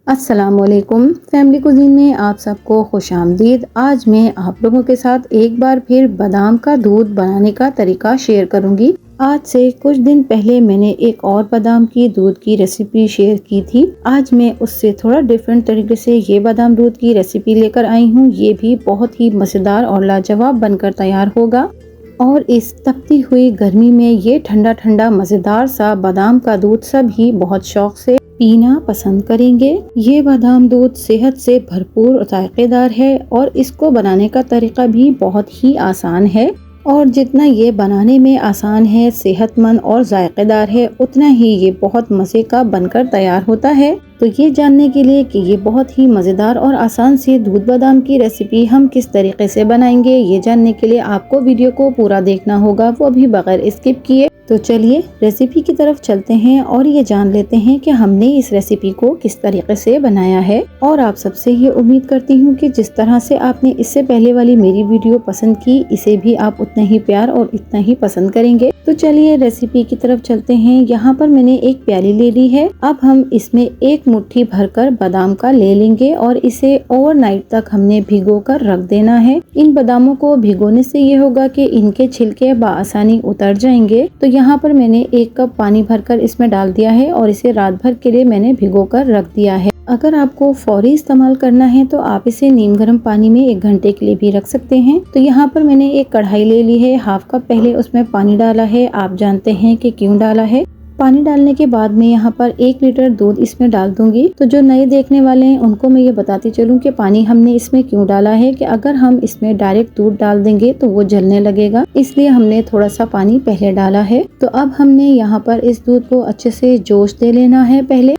अस्सलाम वालेकुम। Family cuisine में आप सबको खुश आमदीद। आज मैं आप लोगों के साथ एक बार फिर बादाम का दूध बनाने का तरीका शेयर करूंगी। आज से कुछ दिन पहले मैंने एक और बादाम की दूध की रेसिपी शेयर की थी। आज मैं उससे थोड़ा डिफरेंट तरीके से ये बादाम दूध की रेसिपी लेकर आई हूँ। ये भी बहुत ही मज़ेदार और लाजवाब बनकर तैयार होगा और इस तपती हुई गर्मी में ये ठंडा ठंडा मज़ेदार सा बादाम का दूध सभी बहुत शौक से पीना पसंद करेंगे। ये बादाम दूध सेहत से भरपूर और जायकेदार है और इसको बनाने का तरीका भी बहुत ही आसान है और जितना ये बनाने में आसान है, सेहतमंद और जायकेदार है, उतना ही ये बहुत मज़े का बनकर तैयार होता है। तो ये जानने के लिए कि ये बहुत ही मज़ेदार और आसान सी दूध बादाम की रेसिपी हम किस तरीके से बनाएंगे, ये जानने के लिए आपको वीडियो को पूरा देखना होगा, वो भी बगैर स्किप किए। तो चलिए रेसिपी की तरफ चलते हैं और ये जान लेते हैं कि हमने इस रेसिपी को किस तरीके से बनाया है। और आप सबसे ये उम्मीद करती हूँ कि जिस तरह से आपने इससे पहले वाली मेरी वीडियो पसंद की, इसे भी आप उतना ही प्यार और इतना ही पसंद करेंगे। तो चलिए रेसिपी की तरफ चलते हैं। यहाँ पर मैंने एक प्याली ले ली है। अब हम इसमें एक मुट्ठी भरकर बादाम का ले लेंगे और इसे ओवरनाइट तक हमने भिगो कर रख देना है। इन बादामों को भिगोने से ये होगा कि इनके छिलके बआसानी उतर जाएंगे। तो यहाँ पर मैंने 1 कप पानी भरकर इसमें डाल दिया है और इसे रात भर के लिए मैंने भिगो कर रख दिया है। अगर आपको फौरी इस्तेमाल करना है तो आप इसे नीम गर्म पानी में 1 घंटे के लिए भी रख सकते हैं। तो यहाँ पर मैंने एक कढ़ाई ले ली है, हाफ कप पहले उसमें पानी डाला है। आप जानते हैं कि क्यों डाला है। पानी डालने के बाद मैं यहाँ पर 1 लीटर दूध इसमें डाल दूंगी। तो जो नए देखने वाले हैं उनको मैं ये बताती चलूँ कि पानी हमने इसमें क्यों डाला है, कि अगर हम इसमें डायरेक्ट दूध डाल देंगे तो वो जलने लगेगा, इसलिए हमने थोड़ा सा पानी पहले डाला है। तो अब हमने यहाँ पर इस दूध को अच्छे से जोश दे लेना है पहले।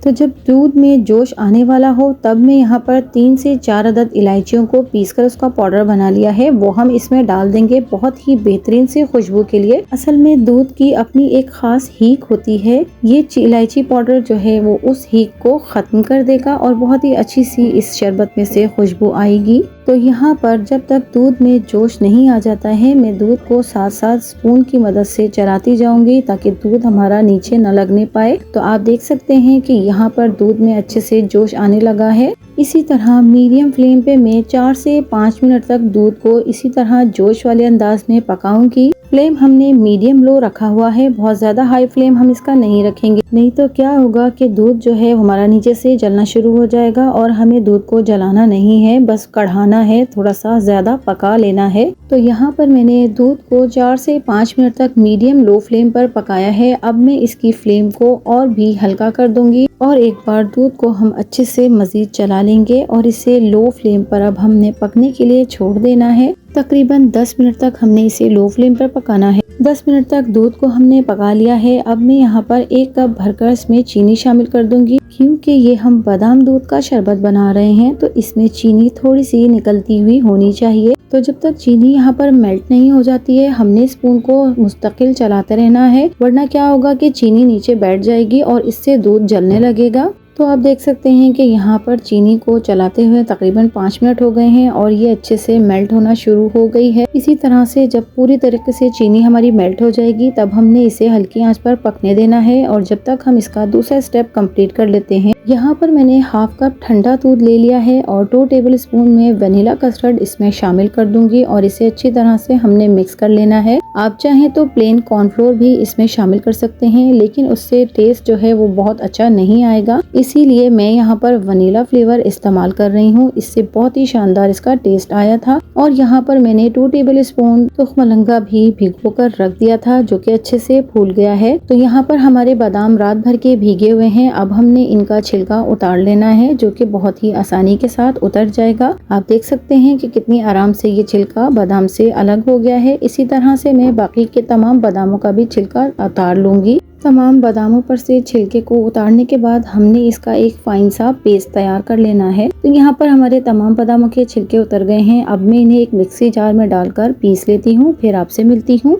तो जब दूध में जोश आने वाला हो तब मैं यहाँ पर 3 से 4 अदद इलायचियों को पीसकर उसका पाउडर बना लिया है, वो हम इसमें डाल देंगे बहुत ही बेहतरीन से खुशबू के लिए। असल में दूध की अपनी एक खास हीक होती है, ये इलायची पाउडर जो है वो उस हीक को खत्म कर देगा और बहुत ही अच्छी सी इस शरबत में से खुशबू आएगी। तो यहाँ पर जब तक दूध में जोश नहीं आ जाता है, मैं दूध को साथ साथ स्पून की मदद से चलाती जाऊंगी ताकि दूध हमारा नीचे न लगने पाए। तो आप देख सकते हैं कि यहाँ पर दूध में अच्छे से जोश आने लगा है। इसी तरह मीडियम फ्लेम पे मैं 4 से 5 मिनट तक दूध को इसी तरह जोश वाले अंदाज में पकाऊंगी। फ्लेम हमने मीडियम लो रखा हुआ है, बहुत ज्यादा हाई फ्लेम हम इसका नहीं रखेंगे, नहीं तो क्या होगा कि दूध जो है हमारा नीचे से जलना शुरू हो जाएगा। और हमें दूध को जलाना नहीं है, बस कढ़ाना है, थोड़ा सा ज्यादा पका लेना है। तो यहाँ पर मैंने दूध को 4 से 5 मिनट तक मीडियम लो फ्लेम पर पकाया है। अब मैं इसकी फ्लेम को और भी हल्का कर दूंगी और एक बार दूध को हम अच्छे से मजीद चला लेंगे और इसे लो फ्लेम पर अब हमने पकने के लिए छोड़ देना है। तकरीबन 10 मिनट तक हमने इसे लो फ्लेम पर पकाना है। 10 मिनट तक दूध को हमने पका लिया है। अब मैं यहाँ पर 1 कप भरकर इसमें चीनी शामिल कर दूंगी, क्योंकि ये हम बादाम दूध का शरबत बना रहे हैं तो इसमें चीनी थोड़ी सी निकलती हुई होनी चाहिए। तो जब तक चीनी यहाँ पर मेल्ट नहीं हो जाती है, हमने स्पून को मुस्तकिल चलाते रहना है, वरना क्या होगा कि चीनी नीचे बैठ जाएगी और इससे दूध जलने लगेगा। तो आप देख सकते हैं कि यहाँ पर चीनी को चलाते हुए तकरीबन 5 मिनट हो गए हैं और ये अच्छे से मेल्ट होना शुरू हो गई है। इसी तरह से जब पूरी तरीके से चीनी हमारी मेल्ट हो जाएगी तब हमने इसे हल्की आंच पर पकने देना है और जब तक हम इसका दूसरा स्टेप कंप्लीट कर लेते हैं। यहाँ पर मैंने हाफ कप ठंडा दूध ले लिया है और 2 टेबल स्पून में वनीला कस्टर्ड इसमें शामिल कर दूंगी और इसे अच्छी तरह से हमने मिक्स कर लेना है। आप चाहें तो प्लेन कॉर्नफ्लोर भी इसमें शामिल कर सकते हैं, लेकिन उससे टेस्ट जो है वो बहुत अच्छा नहीं आएगा, इसीलिए मैं यहाँ पर वनीला फ्लेवर इस्तेमाल कर रही हूँ। इससे बहुत ही शानदार इसका टेस्ट आया था। और यहाँ पर मैंने 2 टेबल स्पून तुखमलंगा भी भिगो कर रख दिया था, जो कि अच्छे से फूल गया है। तो यहाँ पर हमारे बादाम रात भर के भीगे हुए हैं। अब हमने इनका छिलका उतार लेना है, जो कि बहुत ही आसानी के साथ उतर जाएगा। आप देख सकते हैं कि कितनी आराम से ये छिलका बादाम से अलग हो गया है। इसी तरह से मैं बाकी के तमाम बादामों का भी छिलका उतार लूंगी। तमाम बादामों पर से छिलके को उतारने के बाद हमने इसका एक फाइन सा पेस्ट तैयार कर लेना है। तो यहाँ पर हमारे तमाम बादामों के छिलके उतर गए हैं। अब मैं इन्हें एक मिक्सी जार में डालकर पीस लेती हूँ, फिर आपसे मिलती हूँ।